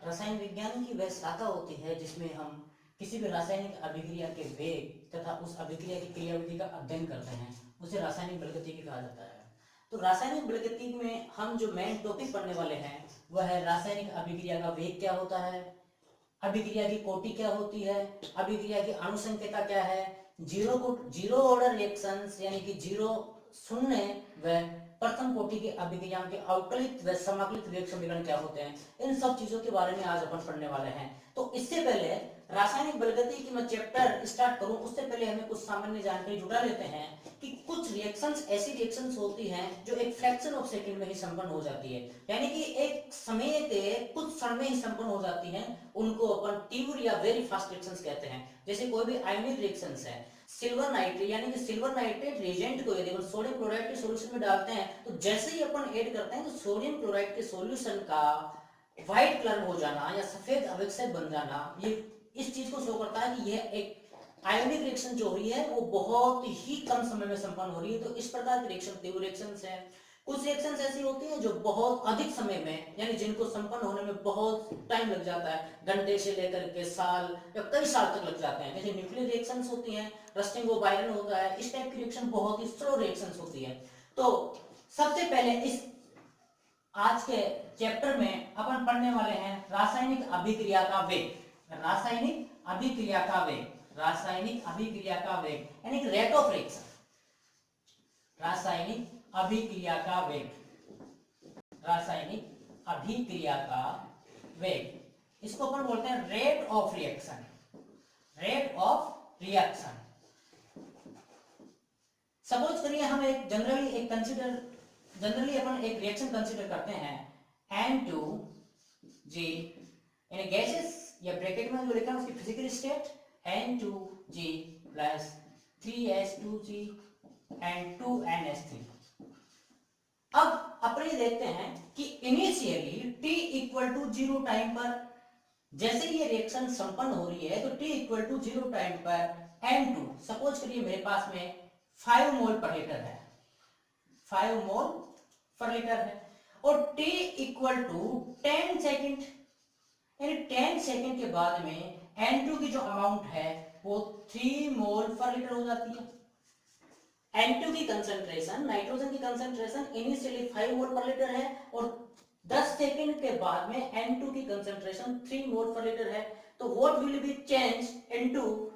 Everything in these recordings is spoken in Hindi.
रसायन विज्ञान की वह शाखा होती है जिसमें हम किसी भी रासायनिक अभिक्रिया के वेग तथा उस अभिक्रिया की क्रियाविधि का अध्ययन करते हैं, उसे रासायनिक बलगतिकी कहा जाता है। तो रासायनिक बलगतिकी में हम जो मेन टॉपिक पढ़ने वाले हैं वह है रासायनिक अभिक्रिया का वेग क्या होता है, अभिक्रिया की कोटि क्या होती है, अभिक्रिया की अणुसंख्यता क्या है, जीरो ऑर्डर रिएक्शंस यानी कि जीरो शून्य व प्रथम कोटि की अभिक्रियाओं के अवकलित व समाकलित वेग समीकरण क्या होते हैं, इन सब चीजों के बारे में आज अपन पढ़ने वाले हैं। तो इससे पहले रासायनिक बलगतिकी की मैं चैप्टर स्टार्ट करूं उससे पहले हमें कुछ सामान्य जानकारी जुटा लेते हैं कि कुछ रिएक्शंस ऐसी रिएक्शंस होती हैं जो एक फ्रैक्शन ऑफ सेकंड में ही संपन्न हो जाती है, यानी कि एक समय के कुछ क्षण में ही संपन्न हो जाती हैं, उनको अपन तीव्र या वेरी फास्ट रिएक्शंस कहते हैं। जैसे कोई भी आयनिक रिएक्शंस है, सिल्वर नाइट्रेट यानी कि सिल्वर नाइट्रेट रिएजेंट को यदि अपन सोडियम क्लोराइड के सॉल्यूशन में डालते हैं तो जैसे ही अपन ऐड करते हैं तो सोडियम क्लोराइड के सॉल्यूशन का व्हाइट कलर हो जाना या सफेद अवक्षय बन जाना, ये इस चीज को शो करता है कि यह एक आयोनिक रिएक्शन जो हो रही है वो बहुत ही कम समय में संपन्न हो रही है। तो इस प्रकार की रिएक्शन तीव्र रिएक्शंस है। कुछ रिएक्शंस ऐसी होती हैं जो बहुत अधिक समय में यानी जिनको संपन्न होने में बहुत टाइम लग जाता है, घंटे से लेकर के साल या कई साल तक लग जाते हैं। जैसे न्यूक्लियर रिएक्शंस होती हैं, रस्टिंग ऑफ आयरन होता है, इस टाइप की रिएक्शन बहुत ही स्लो रिएक्शंस होती है। तो सबसे पहले इस आज के चैप्टर में अपन पढ़ने वाले हैं रासायनिक अभिक्रिया का वेग, रासायनिक अभिक्रिया का वेग, रासायनिक अभिक्रिया का वेग यानी कि रेट ऑफ रिएक्शन, रासायनिक अभिक्रिया का वेग, रासायनिक अभिक्रिया का वेग, इसको अपन बोलते हैं rate of reaction, rate of reaction. Suppose करिए हम एक जनरली अपन एक रिएक्शन कंसीडर करते हैं N2G यानी गैसेस या ब्रैकेट में जो लिखा है उसकी physical state N2G plus 3H2G and 2NH3। अब अपन ये देखते हैं कि initially t equal to 0 time पर जैसे ये रिएक्शन संपन्न हो रही है तो t इक्वल टू 0 टाइम पर N2 सपोज करिए मेरे पास में 5 मोल पर लीटर है, 5 मोल पर लीटर है और t इक्वल टू 10 सेकेंड यानी 10 सेकेंड के बाद में N2 की जो अमाउंट है वो 3 मोल पर लीटर हो जाती है। N2 की कंसंट्रेशन, नाइट्रोजन की कंसंट्रेशन इनिशियली 5 मोल पर लीटर है और 10 सेकेंड के बाद में N2 की कंसंट्रेशन 3 मोल पर लीटर है। तो what will be change into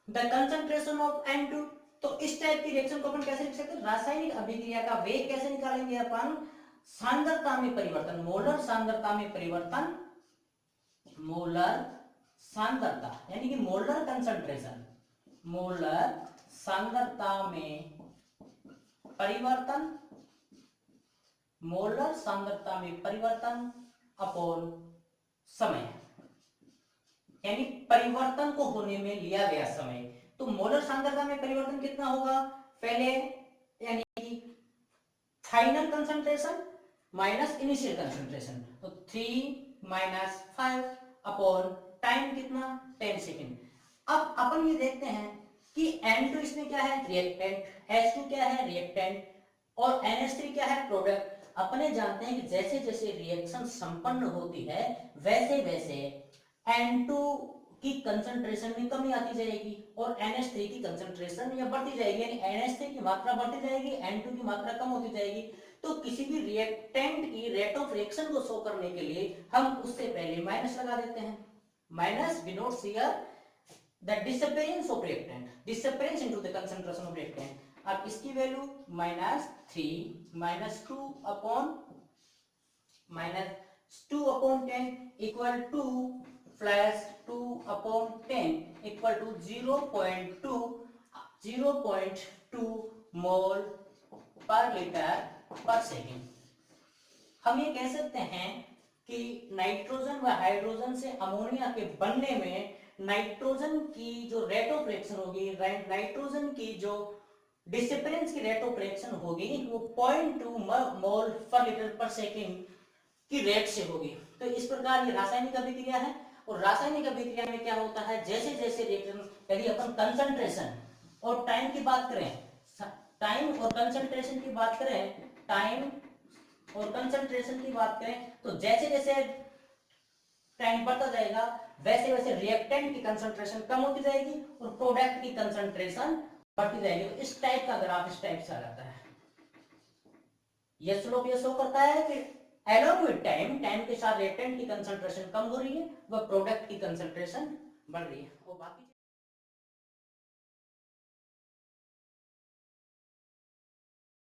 the concentration of N2। तो इस टाइप की रिएक्शन को अपन कैसे लिख सकते हैं, रासायनिक अभिक्रिया का वेग कैसे निकालेंगे अपन, सांद्रता में परिवर्तन, मोलर सांद्रता में परिवर्तन, मोलर सांद्रता यानी कि मोलर कंसंट्रेशन, मोलर सांद्रता में परिवर्तन, मोलर सांद्रता में परिवर्तन अपॉन समय यानी परिवर्तन को होने में लिया गया समय। तो मोलर सांद्रता में परिवर्तन कितना होगा, पहले यानी कि final concentration minus initial concentration, तो 3 माइनस 5 अपॉन टाइम कितना 10 सेकेंड। अब अपन ये देखते हैं कि N2 इसमें क्या है, रिएक्टेंट, H2 क्या है, रिएक्टेंट और NH3 क्या है, प्रोडक्ट। अपने जानते हैं कि जैसे जैसे रिएक्शन संपन्न होती है वैसे वैसे N2 की कंसंट्रेशन में कमी आती जाएगी और NH3 की कंसंट्रेशन या बढ़ती जाएगी, यानी NH3 की मात्रा बढ़ती जाएगी, N2 की मात्रा कम होती जाएगी। तो किसी भी रिएक्टेंट की रेट ऑफ रिएक्शन को शो करने के लिए हम उससे पहले माइनस लगा देते हैं, minus denotes here the disappearance of reactant, disappearance into the concentration of reactant. अब इसकी value -3 -2 upon -2/10 equal to plus 2/10 equal to 0.2 mole पर लीटर पर सेकेंड। हम ये कह सकते हैं कि नाइट्रोजन व हाइड्रोजन से अमोनिया के बनने में नाइट्रोजन की जो रेट ऑफ रिएक्शन होगी, नाइट्रोजन की जो डिसअपीयरेंस की रेट ऑफ रिएक्शन होगी वो 0.2 मोल पर लीटर पर सेकेंड की रेट से होगी। तो इस प्रकार ये रासायनिक अभिक्रिया है और रासायनिक अभिक्रिया में क्या होता है, जैसे जैसे रिएक्शन, यदि अपन कंसंट्रेशन और टाइम की बात करें, टाइम और कंसंट्रेशन की बात करें, टाइम और कंसंट्रेशन की बात करें तो जैसे जैसे टाइम बढ़ता जाएगा वैसे वैसे रिएक्टेंट की कंसंट्रेशन कम होती जाएगी और प्रोडक्ट की कंसंट्रेशन बढ़ती जाएगी। तो इस टाइप का ग्राफ इस टाइप से आ जाता है। ये स्लोप ये शो करता है कि along with टाइम, टाइम के साथ रिएक्टेंट की कंसंट्रेशन कम हो रही है व प्रोडक्ट की कंसंट्रेशन बढ़ रही है। और बाकी